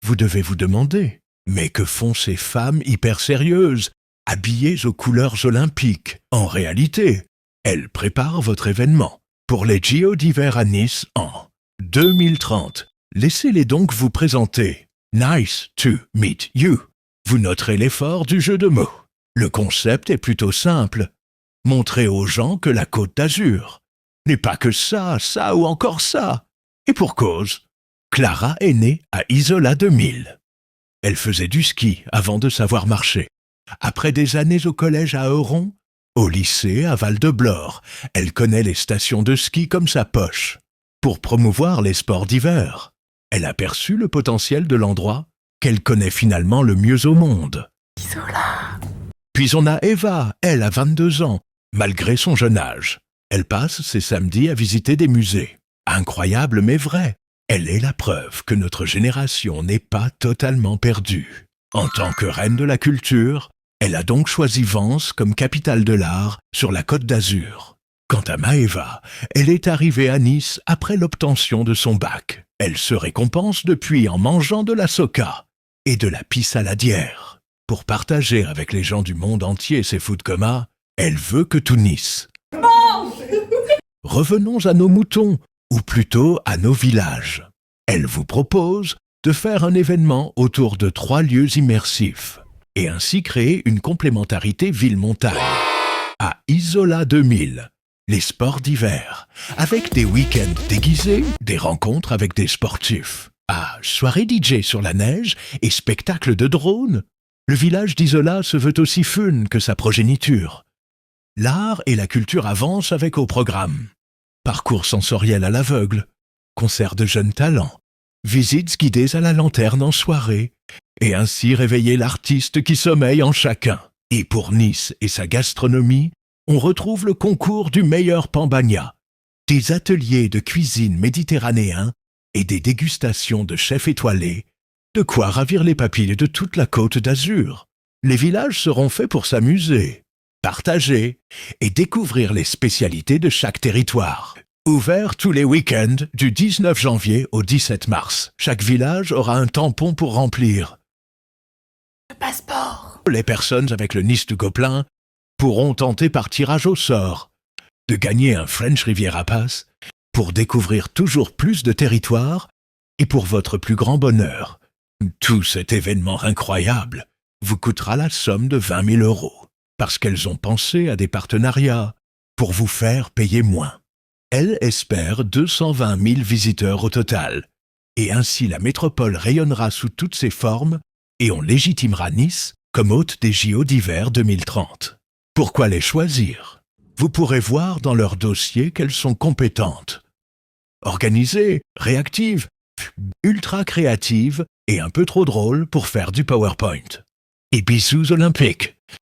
Vous devez vous demander, mais que font ces femmes hyper sérieuses, habillées aux couleurs olympiques? En réalité, elles préparent votre événement pour les JO d'hiver à Nice en 2030. Laissez-les donc vous présenter. Nice to meet you. Vous noterez l'effort du jeu de mots. Le concept est plutôt simple. Montrer aux gens que la Côte d'Azur n'est pas que ça ou encore ça. Et pour cause, Clara est née à Isola 2000. Elle faisait du ski avant de savoir marcher. Après des années au collège à Euron, au lycée à Val-de-Blore, elle connaît les stations de ski comme sa poche. Pour promouvoir les sports d'hiver, elle a perçu le potentiel de l'endroit qu'elle connaît finalement le mieux au monde. Isola. Puis on a Eva, elle a 22 ans, malgré son jeune âge. Elle passe ses samedis à visiter des musées. Incroyable mais vrai, elle est la preuve que notre génération n'est pas totalement perdue. En tant que reine de la culture, elle a donc choisi Vence comme capitale de l'art sur la Côte d'Azur. Quant à Maëva, elle est arrivée à Nice après l'obtention de son bac. Elle se récompense depuis en mangeant de la soca et de la pissaladière. Pour partager avec les gens du monde entier ses fous de coma, elle veut que tout Nice. Revenons à nos moutons, ou plutôt à nos villages. Elle vous propose de faire un événement autour de 3 lieux immersifs et ainsi créer une complémentarité ville-montagne. À Isola 2000, les sports d'hiver, avec des week-ends déguisés, des rencontres avec des sportifs. À soirée DJ sur la neige et spectacle de drones, le village d'Isola se veut aussi fun que sa progéniture. L'art et la culture avancent avec au programme. Parcours sensoriel à l'aveugle, concerts de jeunes talents, visites guidées à la lanterne en soirée, et ainsi réveiller l'artiste qui sommeille en chacun. Et pour Nice et sa gastronomie, on retrouve le concours du meilleur pambagna, des ateliers de cuisine méditerranéens et des dégustations de chefs étoilés, de quoi ravir les papilles de toute la Côte d'Azur. Les villages seront faits pour s'amuser, partager et découvrir les spécialités de chaque territoire. Ouvert tous les week-ends du 19 janvier au 17 mars. Chaque village aura un tampon pour remplir. Le passeport. Les personnes avec le Nice du Gobelin pourront tenter par tirage au sort de gagner un French Riviera Pass pour découvrir toujours plus de territoires et pour votre plus grand bonheur. Tout cet événement incroyable vous coûtera la somme de 20 000 € parce qu'elles ont pensé à des partenariats pour vous faire payer moins. Elles espèrent 220 000 visiteurs au total et ainsi la métropole rayonnera sous toutes ses formes et on légitimera Nice comme hôte des JO d'hiver 2030. Pourquoi les choisir? Vous pourrez voir dans leur dossier qu'elles sont compétentes, organisées, réactives, ultra créatives et un peu trop drôles pour faire du PowerPoint. Et bisous olympiques.